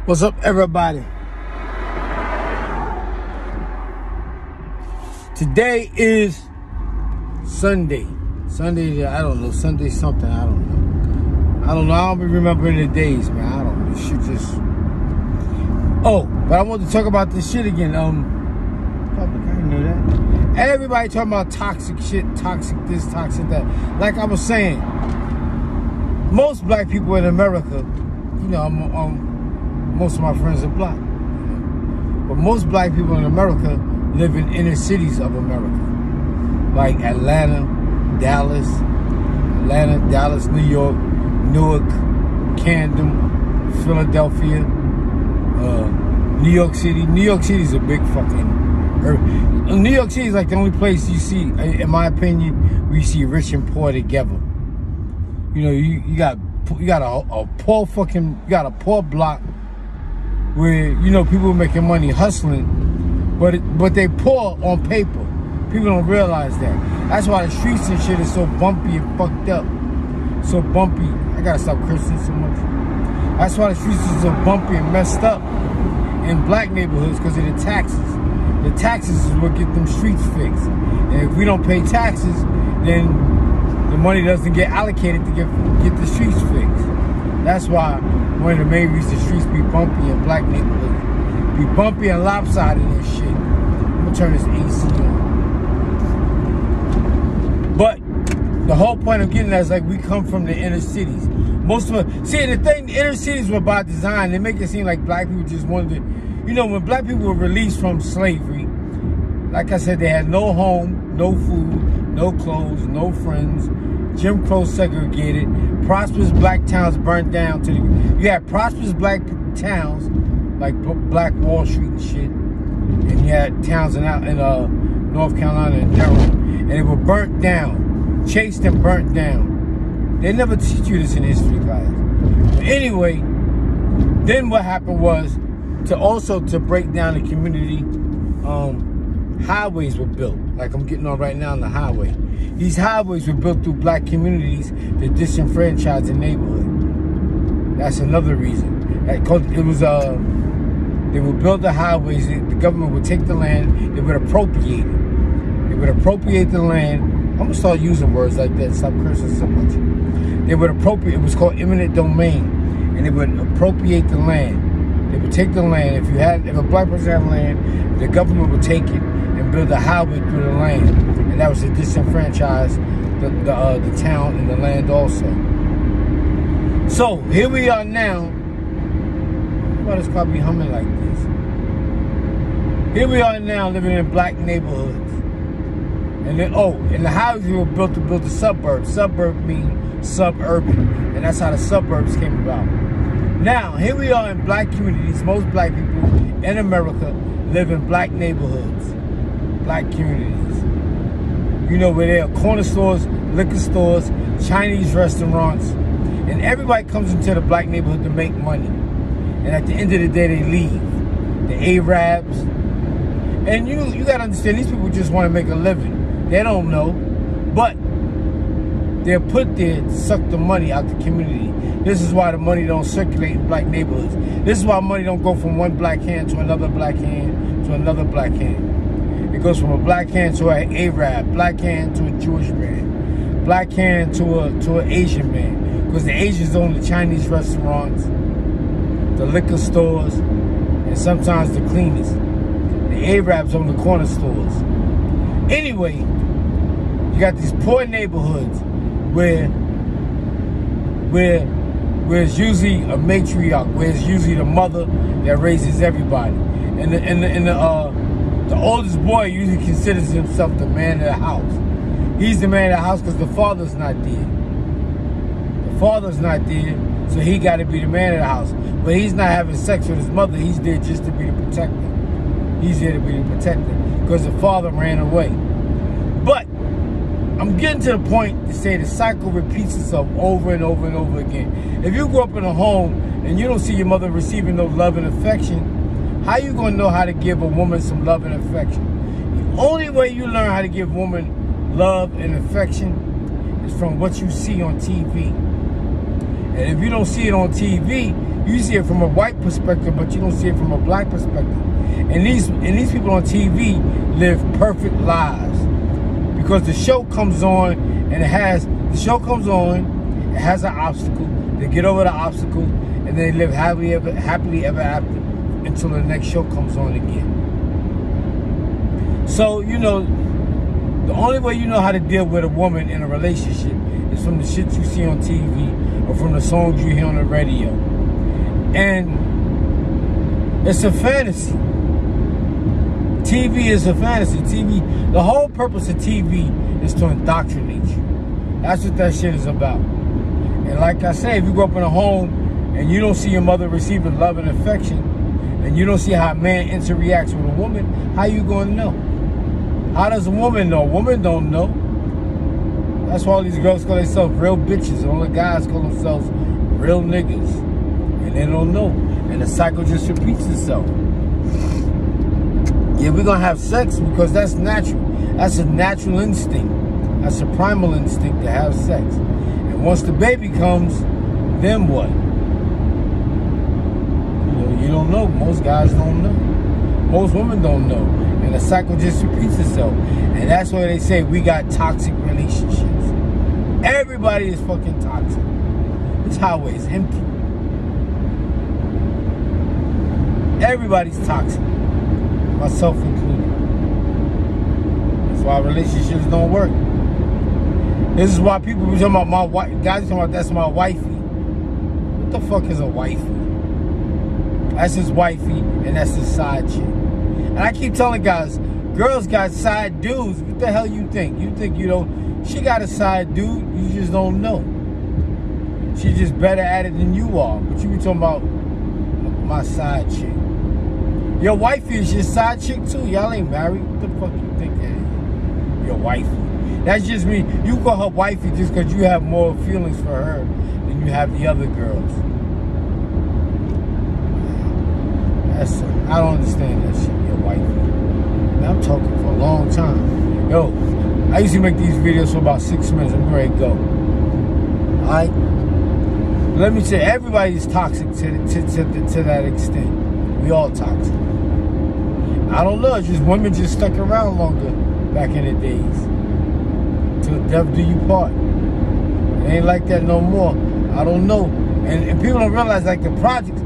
What's up, everybody? Today is Sunday. I don't know. Sunday something. I don't know. I don't be remembering the days, man. I don't know. Shit just. Oh, but I want to talk about this shit again. Public, I didn't know that. Everybody talking about toxic shit, toxic this, toxic that. Like I was saying, most black people in America, you know, most of my friends are black. You know? But most black people in America live in inner cities of America. Like Atlanta, Dallas, New York, Newark, Camden, Philadelphia, New York City. New York City is a big fucking urban. New York City is like the only place you see, in my opinion, where you see rich and poor together. You know, you got a poor fucking, you got a poor block where, you know, people are making money hustling, but they poor on paper. People don't realize that. That's why the streets and shit is so bumpy and fucked up. So bumpy. I gotta stop cursing so much. That's why the streets are so bumpy and messed up in black neighborhoods, because of the taxes. The taxes is what get them streets fixed. And if we don't pay taxes, then the money doesn't get allocated to get the streets fixed. That's why one of the main reasons the streets be bumpy in black neighborhoods. Be bumpy and lopsided and shit. I'm gonna turn this AC on. But the whole point of getting that is like we come from the inner cities. Most of us, see, the thing, the inner cities were by design. They make it seem like black people just wanted to, you know, when black people were released from slavery, like I said, they had no home, no food, no clothes, no friends. Jim Crow segregated. Prosperous black towns burnt down to the. You had prosperous black towns like Black Wall Street and shit, and you had towns in North Carolina and Durham, and they were burnt down, chased and burnt down. They never teach you this in history class. But anyway, then what happened was to break down the community. Highways were built, like I'm getting on right now on the highway. These highways were built through black communities to disenfranchise the neighborhood. That's another reason. It was they would build the highways. The government would take the land. They would appropriate it. They would appropriate the land. I'm gonna start using words like that. Stop cursing so much. They would appropriate. It was called eminent domain, and they would appropriate the land. They would take the land. If a black person had land, the government would take it and build a highway through the land, and that was to disenfranchise the town and the land also. So here we are now. Why this car be humming like this? Here we are now living in black neighborhoods, and then and the houses were built to build the suburbs. Suburb means suburban, and that's how the suburbs came about. Now here we are in black communities. Most black people in America live in black neighborhoods. Black communities, you know, where there are corner stores, liquor stores, Chinese restaurants, and everybody comes into the black neighborhood to make money. And at the end of the day, they leave. The Arabs, and you gotta understand, these people just want to make a living. They don't know, but they're put there to suck the money out the community. This is why the money don't circulate in black neighborhoods. This is why money don't go from one black hand to another black hand to another black hand. It goes from a black hand to an Arab, black hand to a Jewish man, black hand to an Asian man. Because the Asians own the Chinese restaurants, the liquor stores, and sometimes the cleaners. The Arabs own the corner stores. Anyway, you got these poor neighborhoods where it's usually a matriarch, where it's usually the mother that raises everybody, and the oldest boy usually considers himself the man of the house. He's the man of the house because the father's not there. The father's not there, so he got to be the man of the house. But he's not having sex with his mother. He's there just to be the protector. He's there to be the protector because the father ran away. But I'm getting to the point to say the cycle repeats itself over and over and over again. If you grew up in a home and you don't see your mother receiving no love and affection, how you gonna know how to give a woman some love and affection? The only way you learn how to give a woman love and affection is from what you see on TV. And if you don't see it on TV, You see it from a white perspective, but you don't see it from a black perspective. And these people on TV live perfect lives because the show comes on and it has an obstacle. They get over the obstacle and then they live happily ever after until the next show comes on again. So, you know, the only way you know how to deal with a woman in a relationship is from the shit you see on TV or from the songs you hear on the radio. And it's a fantasy. TV is a fantasy. The whole purpose of TV is to indoctrinate you. That's what that shit is about. And like I say, if you grow up in a home and you don't see your mother receiving love and affection, and you don't see how a man interacts with a woman, how you gonna know? How does a woman know? A woman don't know. That's why all these girls call themselves real bitches, and all the guys call themselves real niggas. And they don't know. And the cycle just repeats itself. Yeah, we're gonna have sex because that's natural. That's a natural instinct. That's a primal instinct to have sex. And once the baby comes, then what? You don't know. Most guys don't know. Most women don't know. And the cycle just repeats itself. And that's why they say we got toxic relationships. Everybody is fucking toxic. This highway is empty. Everybody's toxic. Myself included. That's why relationships don't work. This is why people be talking about my wife. Guys talking about that's my wifey. What the fuck is a wifey? That's his wifey and that's his side chick. And I keep telling guys, girls got side dudes. What the hell you think? You think you don't? She got a side dude. You just don't know. She's just better at it than you are. But you be talking about my side chick. Your wifey is your side chick too. Y'all ain't married. What the fuck you think that is? Your wifey. That's just me. You call her wifey just because you have more feelings for her than you have the other girls. I don't understand that shit, your wifey. Man, I'm talking for a long time. Yo, I used to make these videos for about 6 minutes. I'm ready to go. Alright? Let me say, everybody's toxic to that extent. We all toxic. I don't know, it's just women just stuck around longer back in the days. Till death do you part. It ain't like that no more. I don't know. And people don't realize like the projects